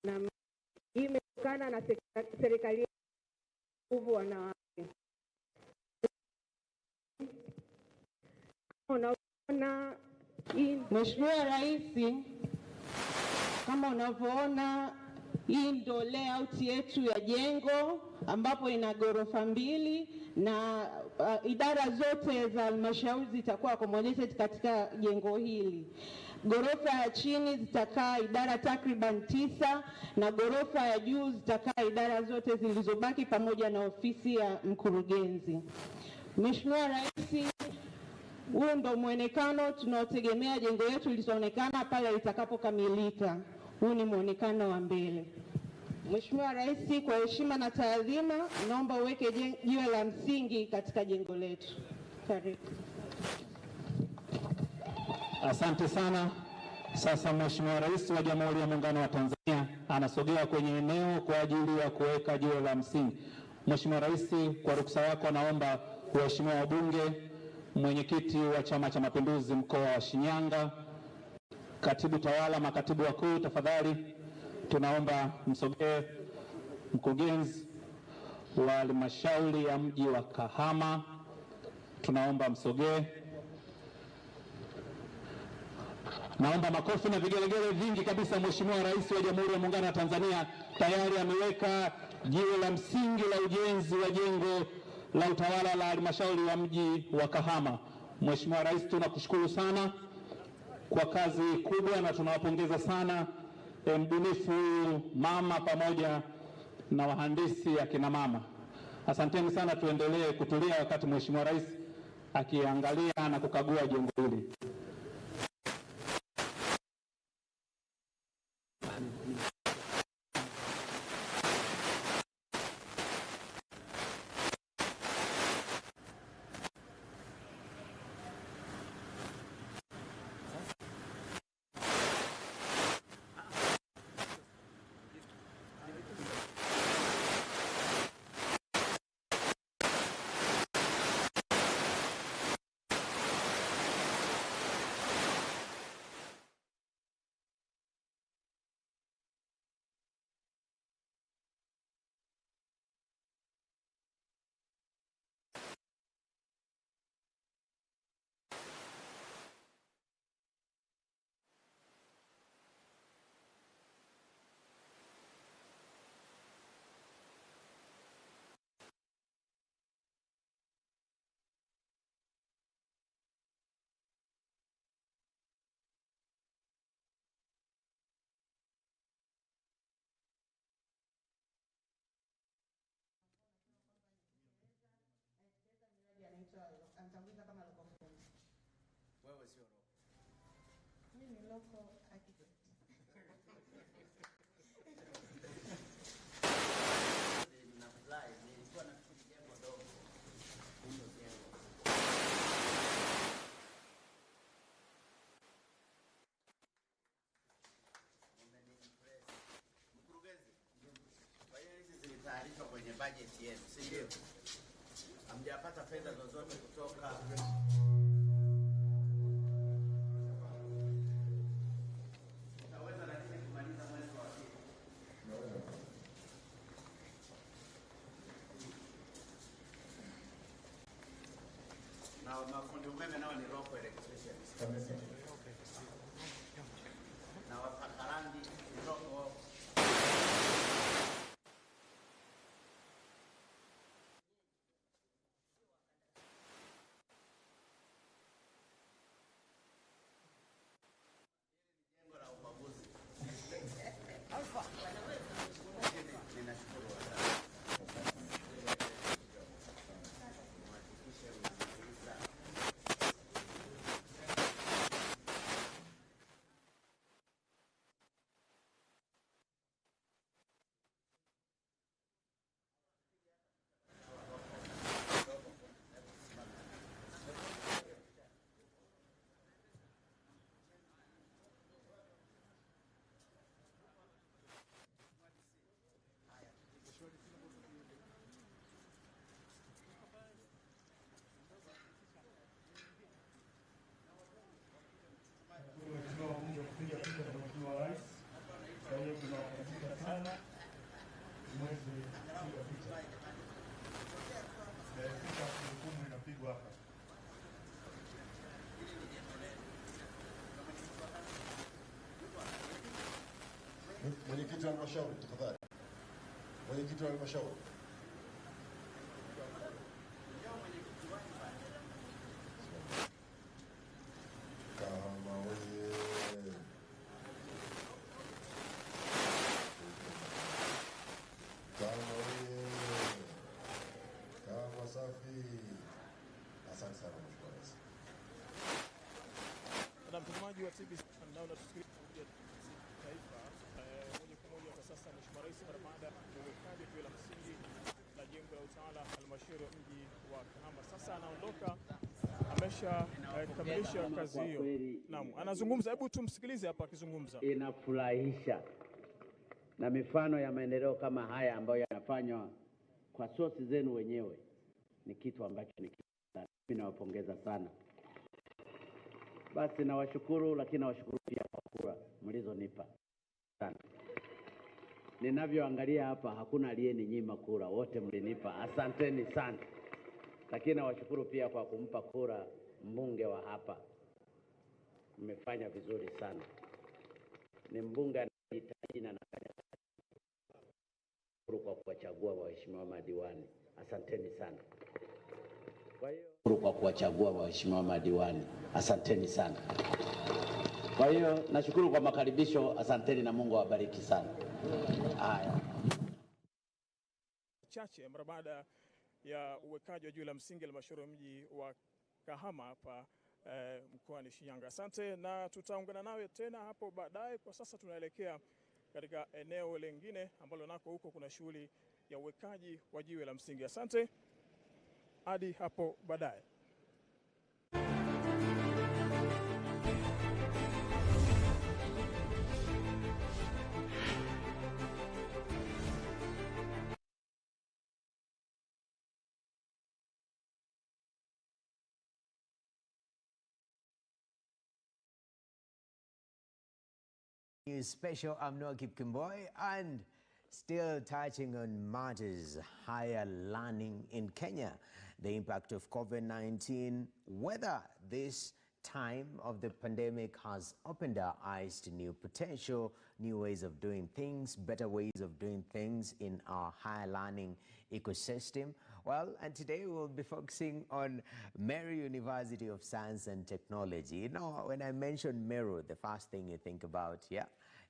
na hii imetokana na serikali nguvu wanawake. Unaona Mheshimiwa Rais, kama unavyoona hii ndio layout yetu ya jengo ambapo ina ghorofa 2 na idara zote za halmashauri zitakuwa accommodated katika jengo hili. Ghorofa ya chini zitakaa idara takriban 9 na ghorofa ya juu zitakaa idara zote zilizobaki pamoja na ofisi ya mkurugenzi. Mheshimiwa Rais, huu ndio muonekano tunaotegemea jengo letu litaonekana pale litakapokamilika. Huu ni muonekano wa mbele. Mheshimiwa Rais, kwa heshima na taadhima, naomba uweke jiwe la msingi katika jengo letu. Karibu. Asante sana. Sasa Mheshimiwa Rais wa Jamhuri ya Muungano wa Tanzania anasogea kwenye eneo kwa ajili ya kuweka jiwe la msingi. Mheshimiwa Rais, kwa ruksa yako naomba waheshimiwa wabunge, mwenyekiti wa Chama cha Mapinduzi mkoa wa Shinyanga, katibu tawala, makatibu wakuu, tafadhali tunaomba msogee. Mkurugenzi wa halmashauri ya mji wa Kahama, tunaomba msogee. Naomba makofi na vigelegele vingi kabisa. Mheshimiwa Rais wa Jamhuri ya Muungano wa Tanzania tayari ameweka jiwe la msingi la ujenzi wa jengo la utawala la halmashauri ya mji wa Kahama. Mheshimiwa Rais, tunakushukuru sana kwa kazi kubwa na tunawapongeza sana mbunifu mama pamoja na wahandisi akina mama. Asanteni sana, tuendelee kutulia wakati Mheshimiwa Rais akiangalia na kukagua jengo hili. Anatanguliza kama local fundi. Wewe sio local. Mimi ni local architect. Na fly nilikuwa nafikiri jengo dogo. Ndio jengo. Mkurugenzi. Kwa hiyo hizi zilitayarishwa kwenye budget yetu, si ndio? Hamjapata fedha zozote kutoka utaweza, lakini kumaliza mwezi wa pili. Na mafundi umeme nao ni local electricians. Na wapaka rangi ni local. inapigwa hapa. Mwenyekiti wa halmashauri tafadhali. Mwenyekiti wa halmashauri. Kahama oye. Kahama oye. Kahama safi. Asante sana Mheshimiwa Rais. Na mtazamaji wa TBC na unatusikiliza taifa moja kwa moja kwa sasa. Mheshimiwa Rais mara baada ya uwekaji wa jiwe la msingi la jengo la utawala halmashauri ya mji wa Kahama, sasa anaondoka, ameshakamilisha kazi hiyo. Naam, anazungumza, hebu tumsikilize hapa akizungumza. Inafurahisha na mifano ya maendeleo kama haya ambayo yanafanywa kwa sosi zenu wenyewe ni kitu ambacho mimi nawapongeza sana. Basi nawashukuru, lakini nawashukuru pia kwa kura mlizonipa sana. Ninavyoangalia hapa hakuna aliyeninyima kura, wote mlinipa. Asanteni sana. Lakini nawashukuru pia kwa kumpa kura mbunge wa hapa. Mmefanya vizuri sana. Ni mbunge anahitaji na nafanya kwa kuwachagua waheshimiwa madiwani. Asanteni sana. Kwa hiyo kwa kuwachagua waheshimiwa madiwani. Asanteni sana. Kwa hiyo nashukuru kwa makaribisho. Asanteni na Mungu awabariki sana. Haya. Chache mara baada ya uwekaji wa jiwe la msingi la halmashauri ya mji wa Kahama hapa mkoani Shinyanga. Asante, na tutaungana nawe tena hapo baadaye. Kwa sasa tunaelekea katika eneo lingine ambalo nako huko kuna shughuli ya uwekaji wa jiwe la msingi. Asante, hadi hapo baadaye. Special, I'm Noah Kipkimboy, and still touching on matters higher learning in Kenya, the impact of COVID-19, whether this time of the pandemic has opened our eyes to new potential, new ways of doing things, better ways of doing things in our higher learning ecosystem. Well, and today we'll be focusing on Meru University of Science and Technology. You know, when I mention Meru, the first thing you think about,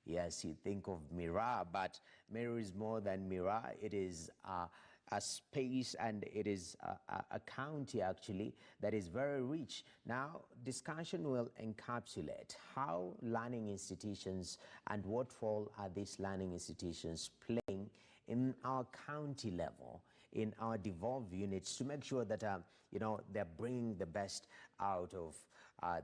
yes, you think of Mira, but Meru is more than Mira. It is a space, and it is a county actually that is very rich. Now, discussion will encapsulate how learning institutions and what role are these learning institutions playing in our county level, in our devolved units, to make sure that you know, they're bringing the best out of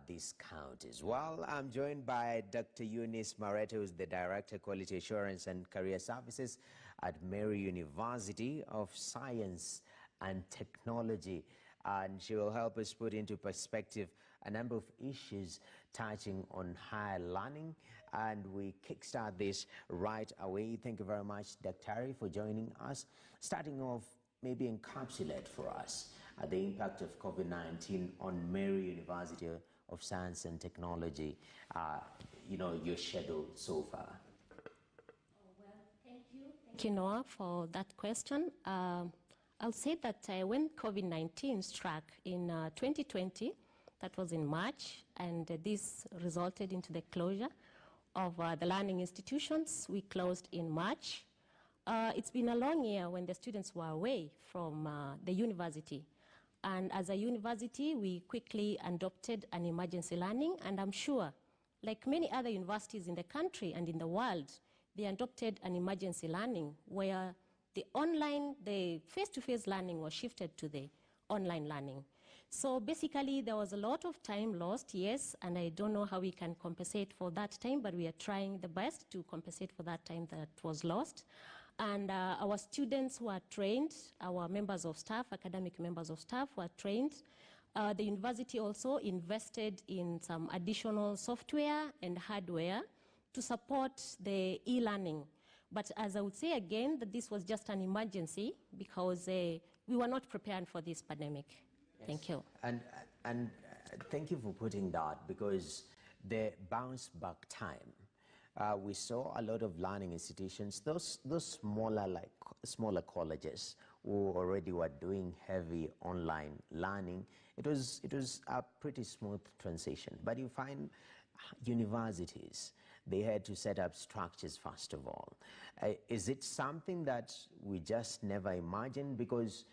these counties. Well, I'm joined by Dr. Eunice Mareto, who's the Director, Quality Assurance and Career Services at Meru University of Science and Technology. And she will help us put into perspective a number of issues touching on higher learning. And we kickstart this right away. Thank you very much, Dr. for joining us. Starting off, maybe encapsulate for us the impact of COVID-19 on Meru University of Science and Technology, you know, your schedule so far. Thank you, Noah, for that question. I'll say that when COVID-19 struck in 2020, that was in March, and this resulted into the closure of the learning institutions. We closed in March. It's been a long year when the students were away from the university. And as a university, we quickly adopted an emergency learning, and I'm sure, like many other universities in the country and in the world, they adopted an emergency learning where the face-to-face learning was shifted to the online learning. So basically, there was a lot of time lost, yes, and I don't know how we can compensate for that time, but we are trying the best to compensate for that time that was lost. And our students were trained, our members of staff, academic members of staff were trained. The university also invested in some additional software and hardware to support the e-learning. But as I would say again, that this was just an emergency because we were not prepared for this pandemic. Yes. Thank you. And thank you for putting that, because the bounce back time, we saw a lot of learning institutions, those smaller colleges who already were doing heavy online learning. It was a pretty smooth transition. But you find universities, they had to set up structures first of all. Is it something that we just never imagined? Because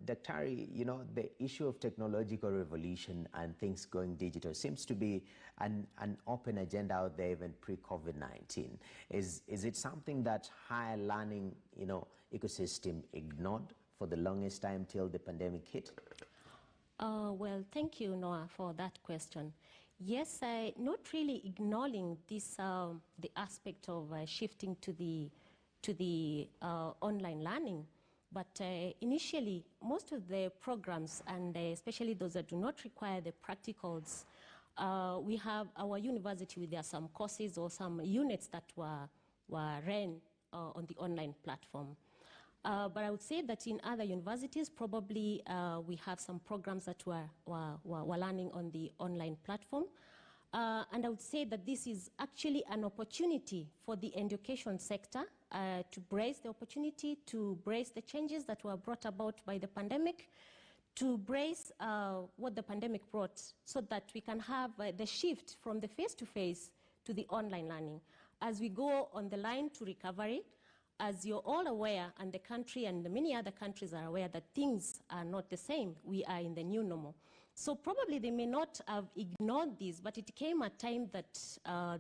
Daktari, you know, the issue of technological revolution and things going digital seems to be an open agenda out there even pre-COVID-19. Is it something that higher learning, you know, ecosystem ignored for the longest time till the pandemic hit? Well, thank you, Noah, for that question. Yes, not really ignoring this, the aspect of shifting to the online learning, but initially, most of the programs, and especially those that do not require the practicals, we have our university with there some courses or some units that were ran on the online platform. But I would say that in other universities, probably we have some programs that were learning on the online platform. And I would say that this is actually an opportunity for the education sector to brace the opportunity, to brace the changes that were brought about by the pandemic, to brace what the pandemic brought, so that we can have the shift from the face-to-face to the online learning. As we go on the line to recovery, as you're all aware, and the country and many other countries are aware that things are not the same, we are in the new normal. So probably they may not have ignored this, but it came a time that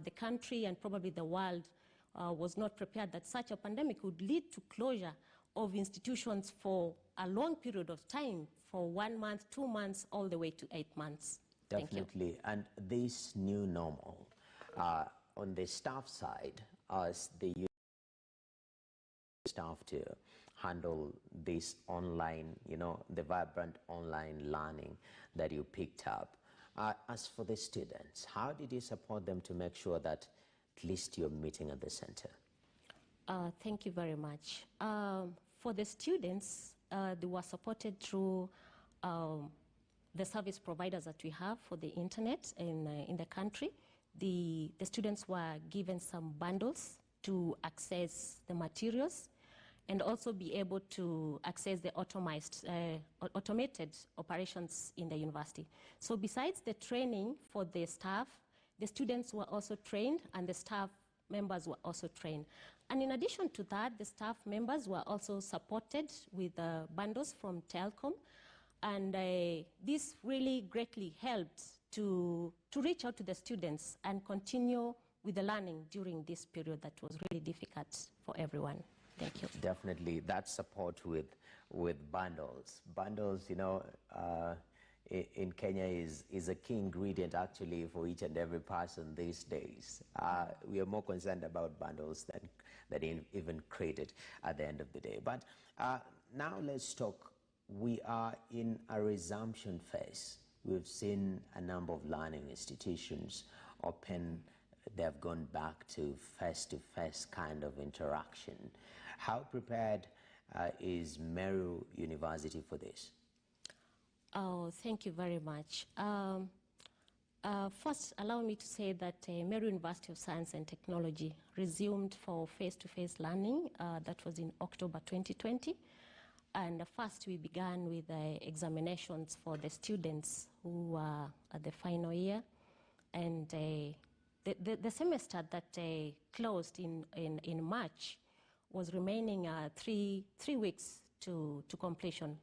the country and probably the world was not prepared that such a pandemic would lead to closure of institutions for a long period of time, for 1 month, 2 months, all the way to 8 months. Definitely. And this new normal, on the staff side, as the staff to handle this online, you know, the vibrant online learning that you picked up. As for the students, how did you support them to make sure that at least you're meeting at the center? Thank you very much. For the students, they were supported through the service providers that we have for the internet in the country. The students were given some bundles to access the materials and also be able to access the automated operations in the university. So besides the training for the staff, the students were also trained and the staff members were also trained. And in addition to that, the staff members were also supported with bundles from Telcom. And this really greatly helped to reach out to the students and continue with the learning during this period that was really difficult for everyone. Thank you. Definitely, that support with bundles. Bundles, you know, in Kenya is a key ingredient actually for each and every person these days. We are more concerned about bundles than even credit at the end of the day. But now let's talk. We are in a resumption phase. We've seen a number of learning institutions open. They've gone back to face-to-face kind of interaction. How prepared is Meru University for this? Oh, thank you very much. First, allow me to say that Meru University of Science and Technology resumed for face-to-face learning. That was in October 2020. And first, we began with examinations for the students who were at the final year. And the semester that closed in March was remaining 3 weeks to completion.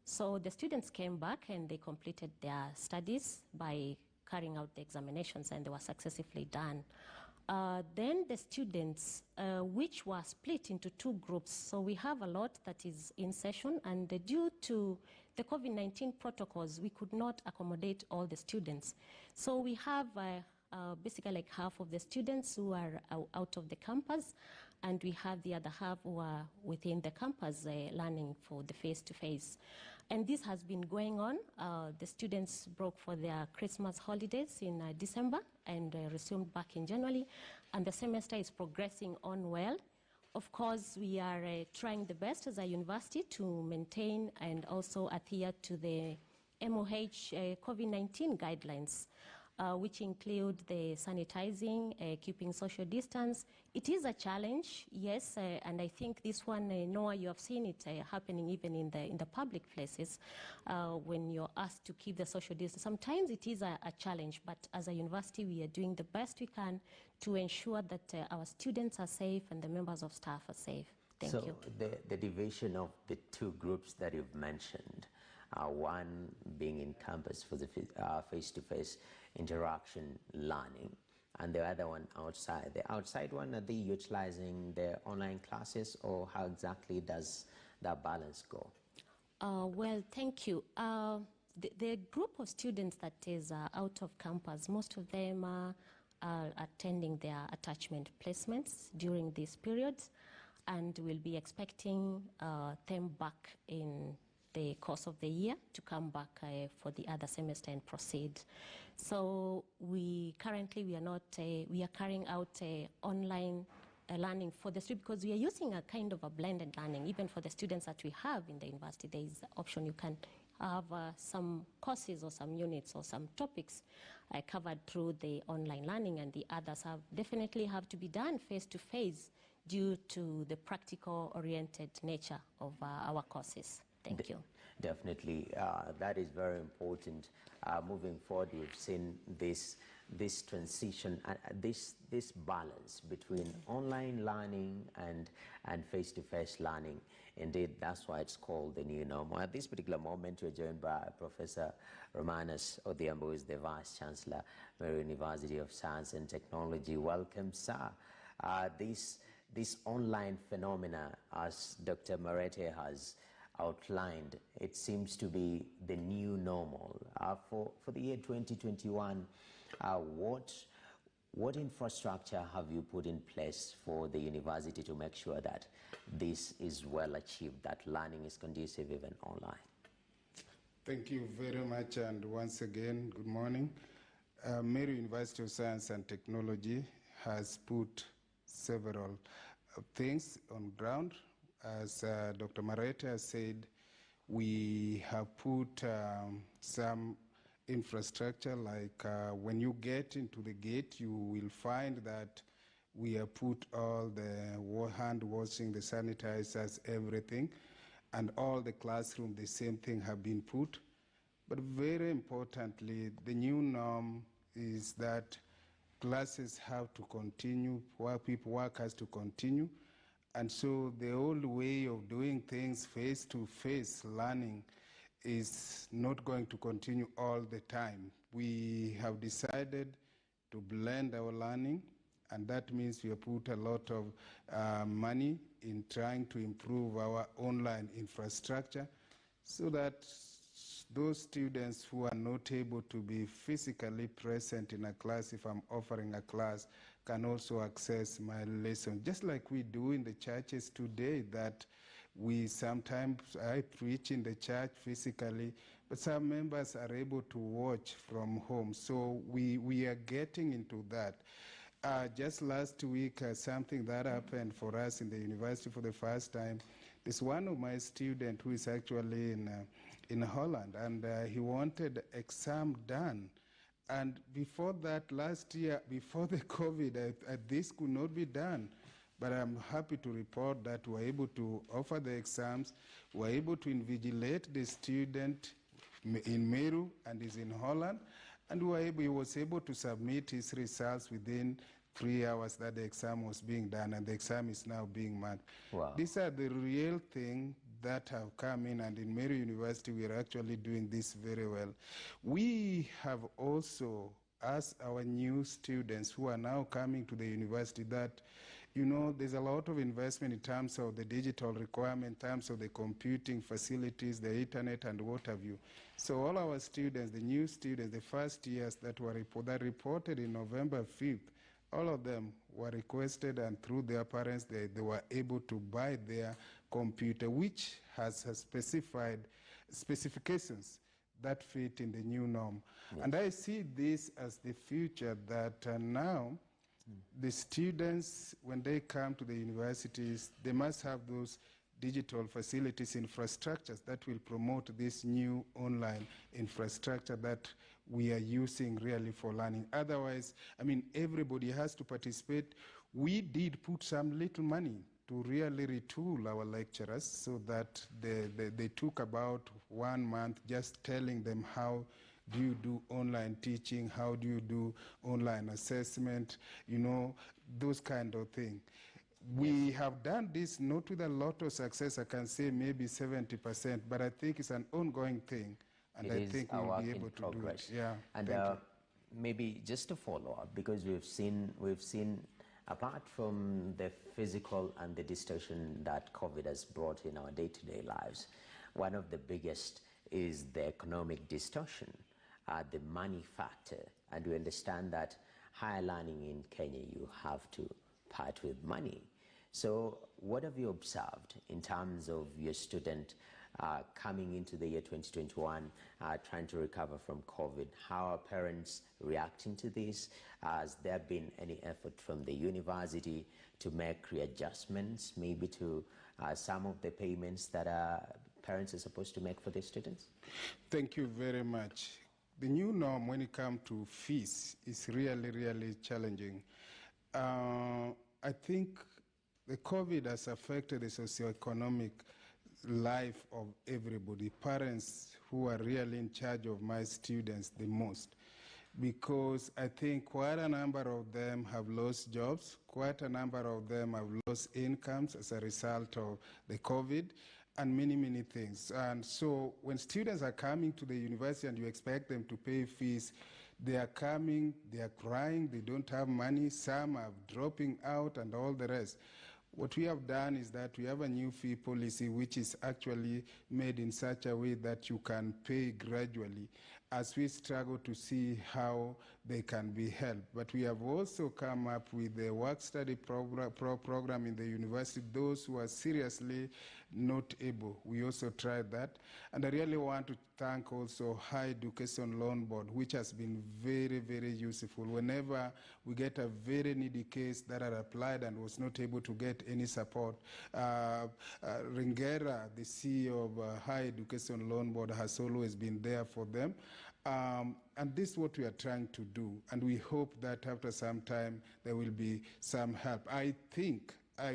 So the students came back and they completed their studies by carrying out the examinations, and they were successfully done. Then the students, which were split into 2 groups, so we have a lot that is in session, and due to the COVID-19 protocols, we could not accommodate all the students. So we have basically like half of the students who are out of the campus, and we have the other half who are within the campus learning for the face-to-face. And this has been going on. The students broke for their Christmas holidays in December and resumed back in January, and the semester is progressing on well. of course, we are trying the best as a university to maintain and also adhere to the MOH COVID-19 guidelines, which include the sanitizing, keeping social distance. It is a challenge, yes, and I think this one, Noah, you have seen it happening even in the public places when you're asked to keep the social distance. Sometimes it is a challenge, but as a university, we are doing the best we can to ensure that our students are safe and the members of staff are safe. Thank you. So the division of the two groups that you've mentioned, one being in campus for the face-to-face interaction learning, and the other one outside. The outside one, are they utilizing their online classes, or how exactly does that balance go? Well, thank you. The group of students that is out of campus, most of them are attending their attachment placements during these periods, and we'll be expecting them back in the course of the year to come back for the other semester and proceed. So we are carrying out online learning for the students, because we are using a kind of a blended learning. Even for the students that we have in the university, there is the option you can have some courses or some units or some topics covered through the online learning, and the others definitely have to be done face-to-face due to the practical-oriented nature of our courses. Thank you. Definitely, that is very important. Moving forward, we've seen this transition, this balance between online learning and face-to-face learning. Indeed, that's why it's called the new normal. At this particular moment, we're joined by Professor Romanus Odhiambo, who is the Vice Chancellor, Meru University of Science and Technology. Welcome, sir. This online phenomena, as Dr. Marete has outlined, it seems to be the new normal. For the year 2021, what infrastructure have you put in place for the university to make sure that this is well achieved, that learning is conducive even online? Thank you very much, and once again, good morning. Meru University of Science and Technology has put several things on ground. As Dr. Marete has said, we have put some infrastructure, like when you get into the gate, you will find that we have put all the hand washing, the sanitizers, everything, and all the classroom, the same thing have been put. But very importantly, the new norm is that classes have to continue, work has to continue. And so the old way of doing things, face-to-face learning, is not going to continue all the time. We have decided to blend our learning, and that means we have put a lot of money in trying to improve our online infrastructure so that those students who are not able to be physically present in a class, if I'm offering a class, can also access my lesson, just like we do in the churches today, that I preach in the church physically, but some members are able to watch from home. So we are getting into that. Just last week, something that happened for us in the university for the first time. There's one of my students who is actually in Holland, and he wanted exam done. And before that, last year, before the COVID, this could not be done. But I'm happy to report that we're able to offer the exams. We're able to invigilate the student in Meru and is in Holland. And he was able to submit his results within 3 hours that the exam was being done, and the exam is now being marked. Wow. These are the real things that have come in, and in Meru University, we are actually doing this very well. We have also asked our new students who are now coming to the university that, there's a lot of investment in terms of the digital requirement, in terms of the computing facilities, the internet, and what have you. So all our students, the new students, the first years that reported in November 5th, all of them were requested, and through their parents, they were able to buy their computer, which has specified specifications that fit in the new norm. Yes. And I see this as the future, that now The students, when they come to the universities, they must have those digital facilities, infrastructures that will promote this new online infrastructure that we are using really for learning. Otherwise, I mean, everybody has to participate. We did put some little money to really retool our lecturers so that they took about 1 month just telling them how do you do online teaching, how do you do online assessment, you know, those kind of things. We have done this not with a lot of success. I can say maybe 70%, but I think it's an ongoing thing, and I think we'll be able to do it. Yeah, and maybe just to follow up, because we've seen apart from the physical and the distortion that COVID has brought in our day-to-day lives, one of the biggest is the economic distortion, the money factor, and we understand that higher learning in Kenya, you have to part with money. So what have you observed in terms of your student coming into the year 2021, trying to recover from COVID? How are parents reacting to this? Has there been any effort from the university to make readjustments, maybe to some of the payments that parents are supposed to make for their students? Thank you very much. The new norm when it comes to fees is really, really challenging. I think the COVID has affected the socioeconomic life of everybody, parents who are really in charge of my students the most, because I think quite a number of them have lost jobs, quite a number of them have lost incomes as a result of the COVID, and many, many things. And so when students are coming to the university and you expect them to pay fees, they are coming, they are crying, they don't have money, some are dropping out and all the rest. What we have done is that we have a new fee policy which is actually made in such a way that you can pay gradually as we struggle to see how they can be helped. But we have also come up with a work-study program in the university, those who are seriously not able. We also tried that. And I really want to thank also Higher Education Loan Board, which has been very, very useful. Whenever we get a very needy case that had applied and was not able to get any support, Ringera, the CEO of Higher Education Loan Board, has always been there for them. And this is what we are trying to do. And we hope that after some time, there will be some help. I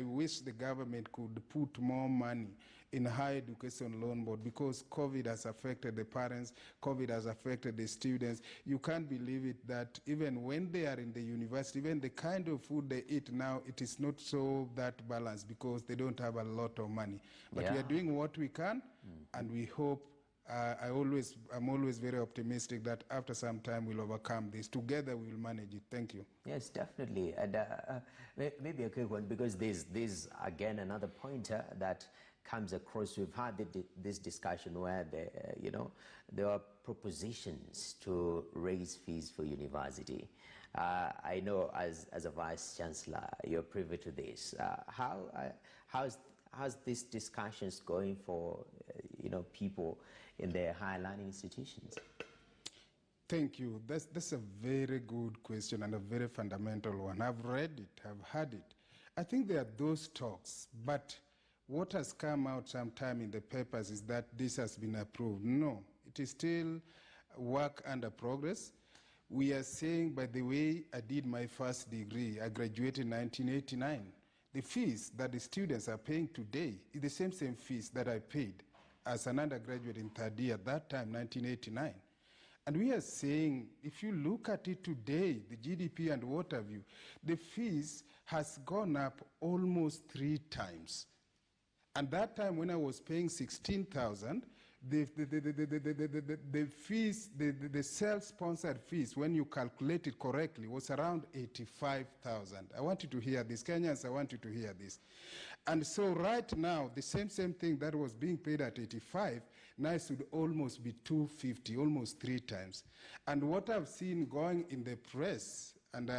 wish the government could put more money in Higher Education Loan Board, because COVID has affected the parents, COVID has affected the students. You can't believe it that even when they are in the university, even the kind of food they eat now, it is not so that balanced because they don't have a lot of money. But we are doing what we can, and we hope, I'm always very optimistic that after some time we'll overcome this. Together we'll manage it. Thank you. Yes, definitely. And maybe a quick one, because there's again another pointer that comes across. We've had this discussion where there are propositions to raise fees for university. I know as a vice chancellor, you're privy to this. How's these discussions going for people in their higher learning institutions? Thank you. That's a very good question and a very fundamental one. I've read it, I've heard it. I think there are those talks, but what has come out sometime in the papers is that this has been approved. No, it is still work under progress. We are saying, by the way, I did my first degree. I graduated in 1989. The fees that the students are paying today is the same fees that I paid as an undergraduate in third year, that time, 1989. And we are saying, if you look at it today, the GDP and what have you, the fees has gone up almost 3 times. And that time when I was paying 16,000, the fees, the self-sponsored fees, when you calculate it correctly, was around 85,000. I want you to hear this. Kenyans, I want you to hear this. And so right now, the same thing that was being paid at 85, now it should almost be 250, almost 3 times. And what I've seen going in the press, And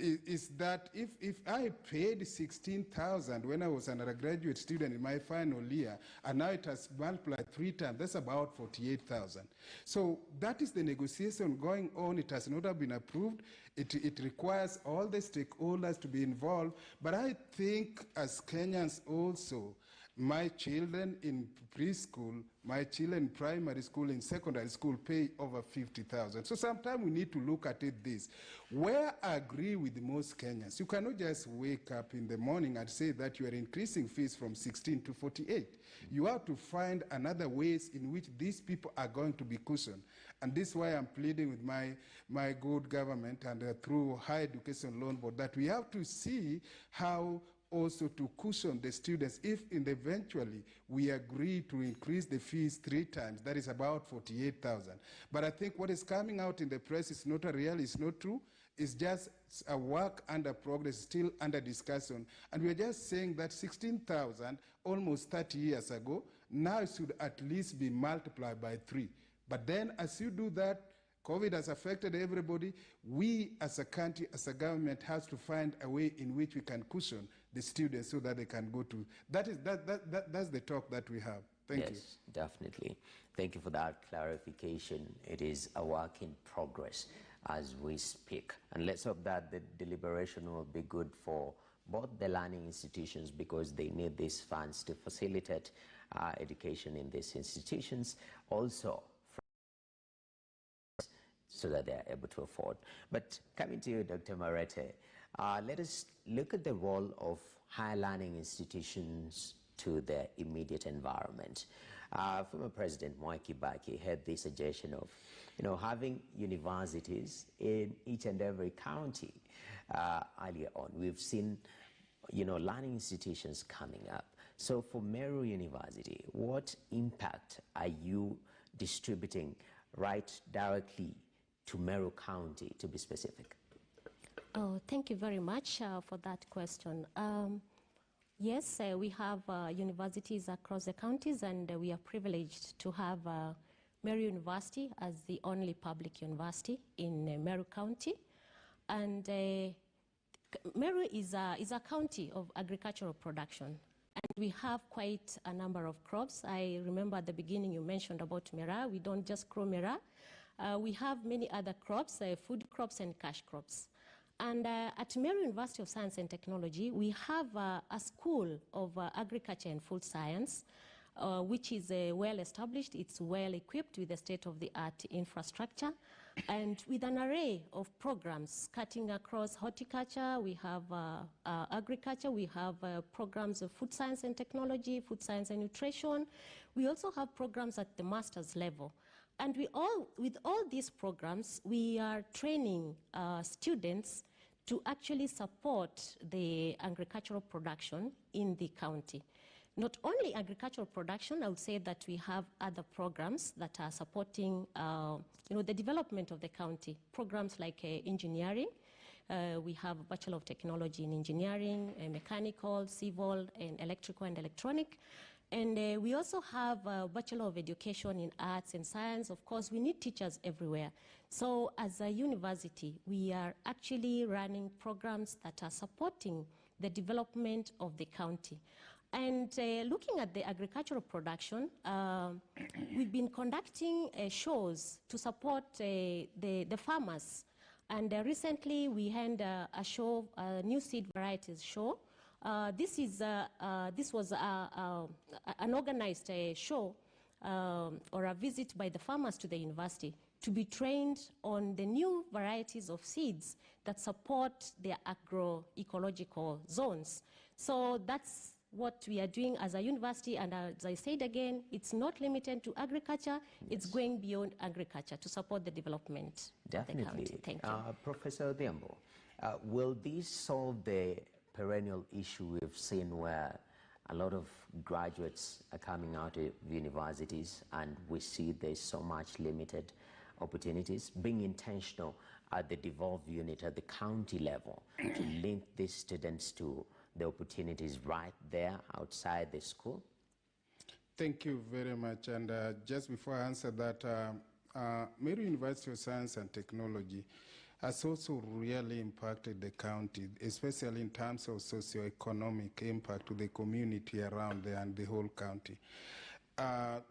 is that if I paid 16,000 when I was an undergraduate student in my final year, and now it has multiplied 3 times, that's about 48,000. So that is the negotiation going on. It has not been approved. It requires all the stakeholders to be involved. But I think as Kenyans also, my children in preschool, my children in primary school, in secondary school pay over 50,000. So sometimes we need to look at it this. Where I agree with most Kenyans, you cannot just wake up in the morning and say that you are increasing fees from 16 to 48. You have to find another ways in which these people are going to be cushioned. And this is why I'm pleading with my good government and through Higher Education Loan Board that we have to see how also to cushion the students if eventually we agree to increase the fees 3 times, that is about 48,000. But I think what is coming out in the press is not a real, it's not true. It's just a work under progress, still under discussion. And we're just saying that 16,000 almost 30 years ago, now it should at least be multiplied by 3. But then as you do that, COVID has affected everybody. We as a country, as a government, has to find a way in which we can cushion the students so that they can go to. That's the talk that we have. Thank you. Yes, definitely. Thank you for that clarification. It is a work in progress as we speak. And let's hope that the deliberation will be good for both the learning institutions because they need these funds to facilitate education in these institutions. Also, so that they are able to afford. But coming to you, Dr. Marete, let us look at the role of higher learning institutions to their immediate environment. Former President Mwai Kibaki had the suggestion of, having universities in each and every county earlier on. We've seen, learning institutions coming up. So for Meru University, what impact are you distributing right directly to Meru County, to be specific? Oh, thank you very much for that question. Yes, we have universities across the counties, and we are privileged to have Meru University as the only public university in Meru County. And Meru is a county of agricultural production, and we have quite a number of crops. I remember at the beginning you mentioned about Mera. We don't just grow Mera. We have many other crops, food crops and cash crops. And at Meru University of Science and Technology, we have a school of agriculture and food science, which is well established. It's well equipped with the state-of-the-art infrastructure and with an array of programs cutting across horticulture. We have agriculture. We have programs of food science and technology, food science and nutrition. We also have programs at the master's level. And with all these programs, we are training students to actually support the agricultural production in the county. Not only agricultural production, I would say that we have other programs that are supporting the development of the county. Programs like engineering. We have a Bachelor of Technology in Engineering, Mechanical, Civil, and Electrical and Electronic. And we also have a Bachelor of Education in Arts and Science. Of course, we need teachers everywhere. So as a university, we are actually running programs that are supporting the development of the county. And looking at the agricultural production, we've been conducting shows to support the farmers. And recently, we had a show, a new seed varieties show. This was an organized show or a visit by the farmers to the university to be trained on the new varieties of seeds that support their agroecological zones. So that's what we are doing as a university, and as I said again, it's not limited to agriculture, it's going beyond agriculture to support the development of the county. Thank you. Professor Odhiambo, will this solve the perennial issue we've seen where a lot of graduates are coming out of universities and we see there's so much limited opportunities? Being intentional at the devolved unit at the county level to link these students to the opportunities right there outside the school? Thank you very much. And just before I answer that, Meru University of Science and Technology has also really impacted the county, especially in terms of socio-economic impact to the community around there and the whole county.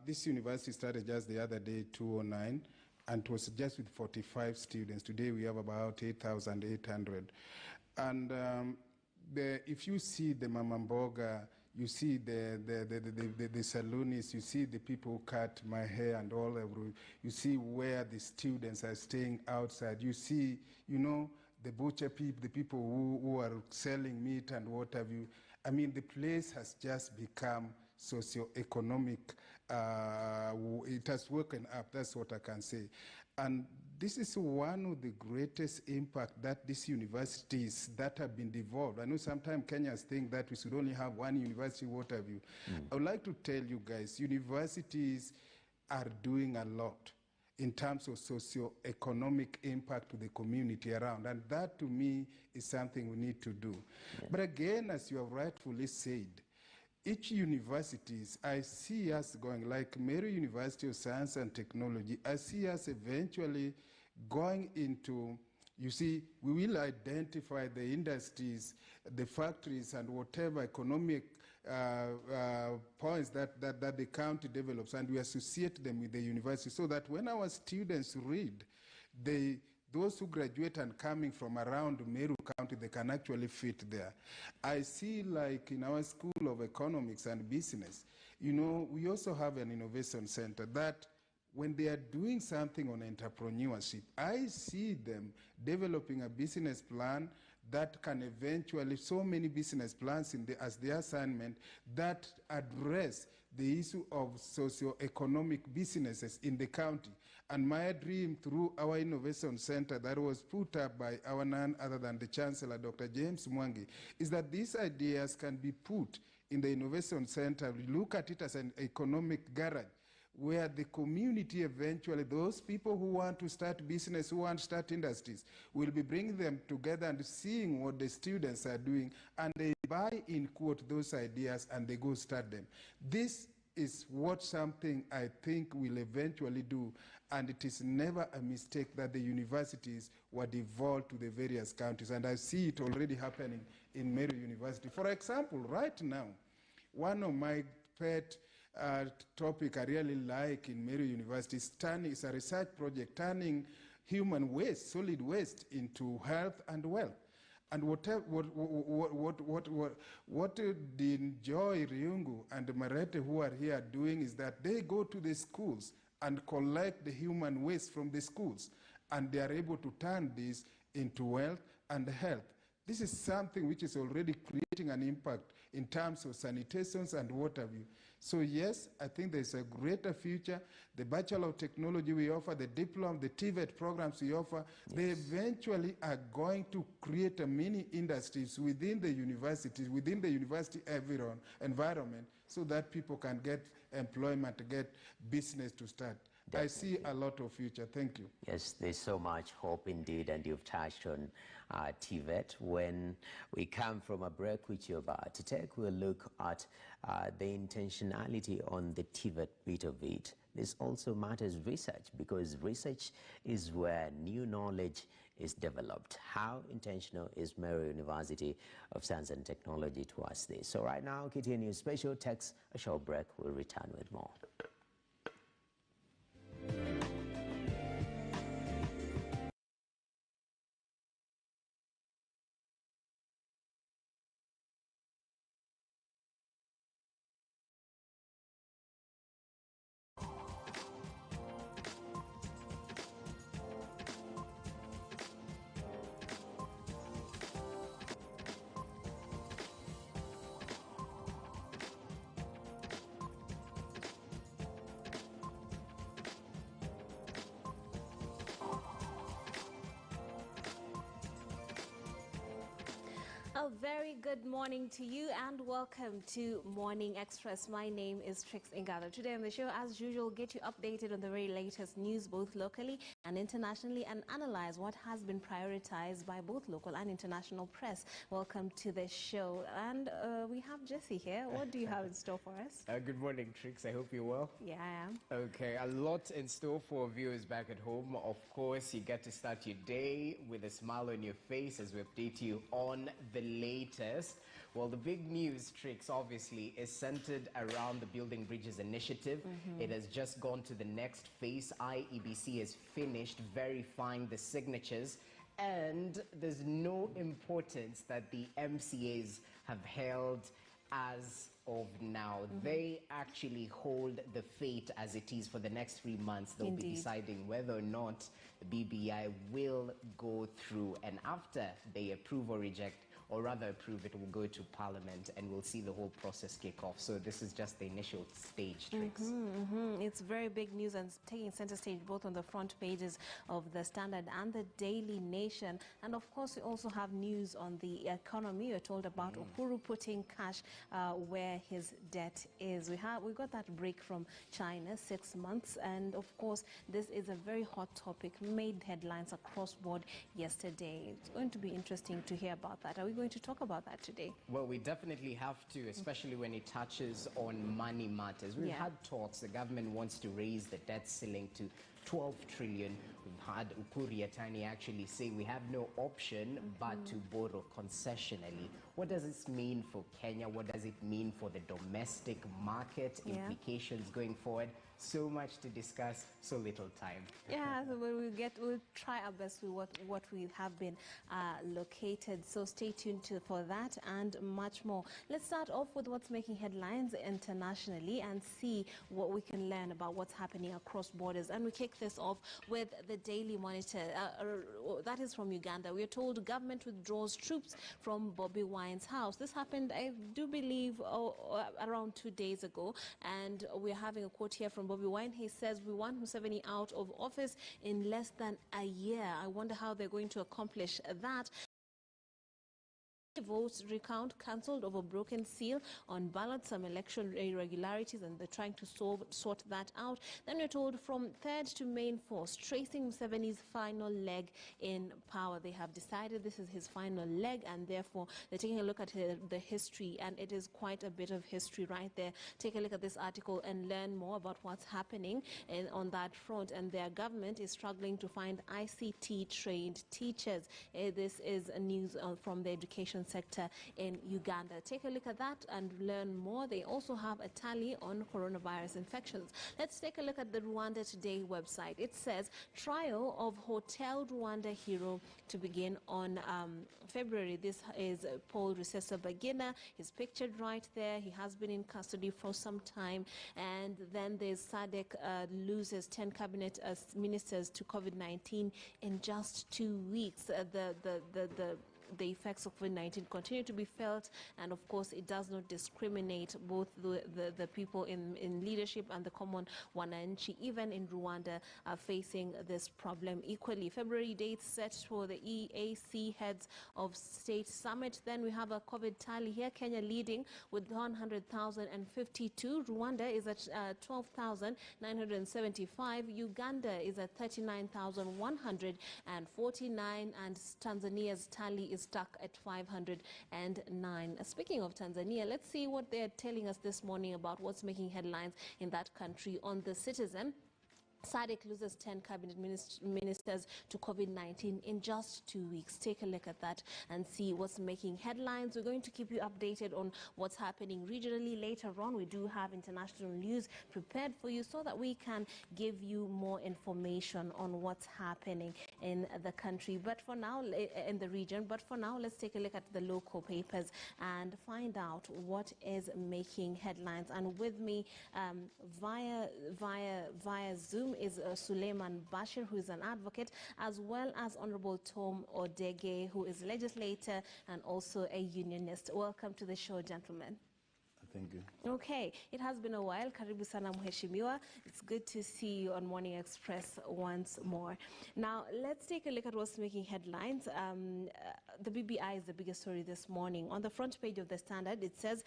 This university started just the other day, 2009, and it was just with 45 students. Today we have about 8,800. And if you see the Mamamboga, you see the saloonists, you see the people who cut my hair and all of it, you see where the students are staying outside, you see, you know, the butcher people, the people who are selling meat and what have you. I mean, the place has just become socio-economic. It has woken up, that's what I can say. And this is one of the greatest impact that these universities that have been devolved. I know sometimes Kenyans think that we should only have one university, what have you. I would like to tell you guys, universities are doing a lot in terms of socio-economic impact to the community around. And that, to me, is something we need to do. But again, as you have rightfully said, each universities, I see us going, like Mary University of Science and Technology, I see us eventually going into, you see, we will identify the industries, the factories, and whatever economic points that the county develops, and we associate them with the university, so that when our students read, those who graduate and coming from around Meru County, they can actually fit there. I see, like in our School of Economics and Business, you know, we also have an innovation center that when they are doing something on entrepreneurship, I see them developing a business plan that can eventually, so many business plans as the assignment that address the issue of socio-economic businesses in the county. And my dream through our innovation center that was put up by our none other than the Chancellor, Dr. James Mwangi, is that these ideas can be put in the innovation center. We look at it as an economic garage where the community eventually, those people who want to start business, who want to start industries, will be bringing them together and seeing what the students are doing, and they buy in quote those ideas and they go start them. This is what something I think will eventually do, and it is never a mistake that the universities were devolved to the various counties, and I see it already happening in Meru University. For example, right now, one of my pet topic I really like in Meru University is a research project turning human waste, solid waste, into health and wealth. And what did Joy Riungu and Marete, who are here, doing is that they go to the schools and collect the human waste from the schools, and they are able to turn this into wealth and health. This is something which is already creating an impact in terms of sanitations and what have you. So yes, I think there's a greater future. The Bachelor of Technology we offer, the diploma, the TVET programs we offer, they eventually are going to create a mini industries within the universities, within the university environment, so that people can get employment, get business to start. Definitely. I see a lot of future. Thank you. Yes, there's so much hope indeed, and you've touched on TVET. When we come from a break, which you're about to take, we'll look at the intentionality on the TVET bit of it. This also matters research, because research is where new knowledge is developed. How intentional is Meru University of Science and Technology towards this? So right now, KTN News Special takes a short break. We'll return with more. A very good morning to you and welcome to Morning Express. My name is Trix Ingado. Today on the show, as usual, get you updated on the very latest news, both locally and internationally and analyze what has been prioritized by both local and international press. Welcome to the show. And we have Jesse here. What do you have in store for us? Good morning, Trix. I hope you're well. Yeah, I am. Okay, a lot in store for viewers back at home. Of course, you get to start your day with a smile on your face as we update you on the latest. Well, the big news, Trix, obviously, is centered around the Building Bridges initiative. It has just gone to the next phase. IEBC has finished verifying the signatures, and there's no importance that the MCAs have held as of now. They actually hold the fate as it is for the next 3 months. They'll be deciding whether or not the BBI will go through, and after they approve or reject, or rather approve, it will go to Parliament and we'll see the whole process kick off. So this is just the initial stage, Trix. It's very big news and taking center stage both on the front pages of the Standard and the Daily Nation. And of course, we also have news on the economy. We're told about Uhuru putting cash where his debt is. We got that break from China, 6 months. And of course, this is a very hot topic, made headlines across board yesterday. It's going to be interesting to hear about that. Are we going to talk about that today? Well, we definitely have to, especially when it touches on money matters. We've had talks. The government wants to raise the debt ceiling to 12 trillion. We've had Ukuri Yatani actually say we have no option but to borrow concessionally. What does this mean for Kenya? What does it mean for the domestic market? Implications going forward? So much to discuss, so little time. Yeah, so we'll try our best with what we have been located. So stay tuned for that and much more. Let's start off with what's making headlines internationally and see what we can learn about what's happening across borders. And we kick this off with the Daily Monitor. That is from Uganda. We are told government withdraws troops from Bobi Wine's house. This happened, I do believe, around 2 days ago. And we're having a quote here from Bobi Wine. He says, "We want Museveni out of office in less than a year." I wonder how they're going to accomplish that. Votes recount cancelled over broken seal on ballots, some election irregularities, and they're trying to sort that out. Then we're told from third to main force, tracing Museveni's final leg in power. They have decided this is his final leg, and therefore they're taking a look at the history, and it is quite a bit of history right there. Take a look at this article and learn more about what's happening on that front. And their government is struggling to find ICT-trained teachers. This is news from the education sector in Uganda. Take a look at that and learn more. They also have a tally on coronavirus infections. Let's take a look at the Rwanda Today website. It says trial of Hotel Rwanda hero to begin on February. This is Paul Rusesabagina. He's pictured right there. He has been in custody for some time. And then there's SADC loses 10 cabinet ministers to COVID-19 in just 2 weeks. The effects of COVID-19 continue to be felt, and of course it does not discriminate both the people in leadership and the common wananchi, even in Rwanda, are facing this problem equally. February dates set for the EAC Heads of State Summit. Then we have a COVID tally here. Kenya leading with 100,052. Rwanda is at 12,975. Uganda is at 39,149, and Tanzania's tally is stuck at 509. Speaking of Tanzania, let's see what they're telling us this morning about what's making headlines in that country on The Citizen. SADC loses 10 cabinet ministers to COVID-19 in just 2 weeks. Take a look at that and see what's making headlines. We're going to keep you updated on what's happening regionally. Later on, we do have international news prepared for you so that we can give you more information on what's happening in the country. But for now, in the region, but for now, let's take a look at the local papers and find out what is making headlines. And with me via Zoom is Suleiman Bashir, who is an advocate, as well as Honorable Tom Odege, who is a legislator and also a unionist. Welcome to the show, gentlemen. Thank you. Okay, it has been a while. Karibu sana mheshimiwa. It's good to see you on Morning Express once more. Now, let's take a look at what's making headlines. the BBI is the biggest story this morning. On the front page of the Standard, it says,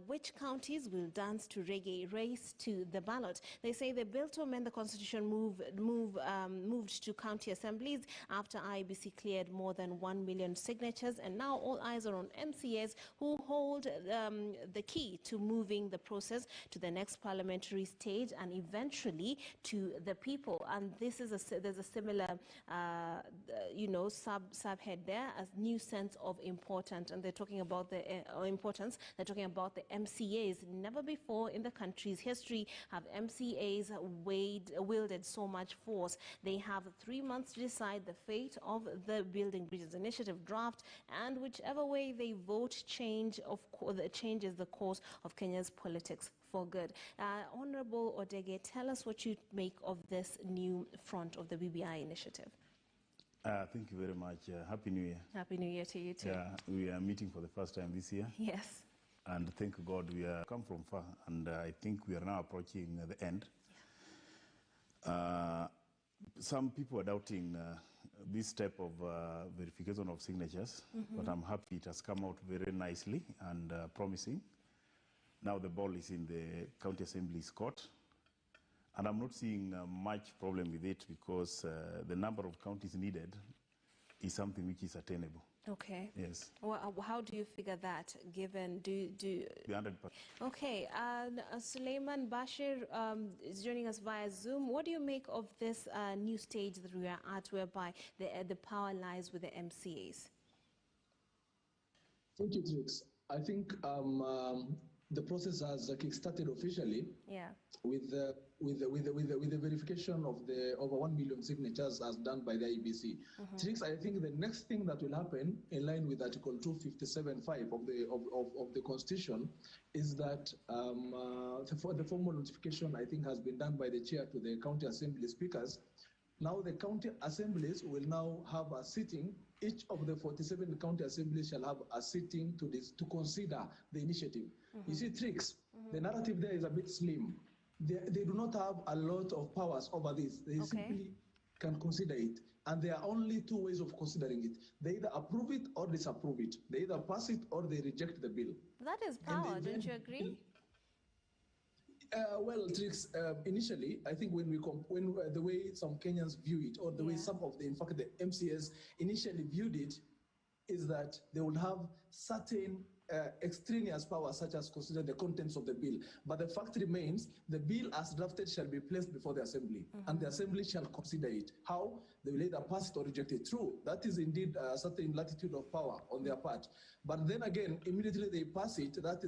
which counties will dance to reggae, race to the ballot. They say the bill to amend the constitution moved to county assemblies after IEBC cleared more than 1 million signatures, and now all eyes are on MCAs who hold the key to moving the process to the next parliamentary stage and eventually to the people. And this is there's a similar subhead there as new sense of importance, and they're talking about the importance. They're talking about the MCAs. Never before in the country's history have MCAs wielded so much force. They have 3 months to decide the fate of the Building Bridges Initiative draft, and whichever way they vote changes the course of Kenya's politics for good. Honorable Odege, tell us what you make of this new front of the BBI initiative. Thank you very much. Happy New Year. Happy New Year to you too. Yeah, we are meeting for the first time this year. Yes. And thank God we have come from far, and I think we are now approaching the end. Yeah. Some people are doubting this type of verification of signatures, but I'm happy it has come out very nicely and promising. Now the ball is in the County Assembly's court, and I'm not seeing much problem with it because the number of counties needed is something which is attainable. Okay. Yes. Well, how do you figure that, given the 100%? Okay. Suleiman Bashir is joining us via Zoom. What do you make of this new stage that we are at, whereby the power lies with the MCAs? Thank you, Trix. I think the process has kick-started officially. Yeah. With the verification of the over 1 million signatures as done by the IEBC. Trix, I think the next thing that will happen, in line with Article 257(5) of the Constitution, is that the formal notification, I think, has been done by the chair to the county assembly speakers. Now the county assemblies will now have a sitting. Each of the 47 county assemblies shall have a sitting to consider the initiative. You see, Trix, the narrative there is a bit slim. They do not have a lot of powers over this. They simply can consider it. And there are only two ways of considering it. They either approve it or disapprove it. They either pass it or they reject the bill. That is power, don't you agree? Well, Trix, initially, I think when the way some Kenyans view it, or the way some of the MCAs initially viewed it, is that they will have certain extraneous powers, such as consider the contents of the bill. But the fact remains, the bill as drafted shall be placed before the assembly, and the assembly shall consider it. How? They will either pass it or reject it. True, that is indeed a certain latitude of power on their part. But then again, immediately they pass it, that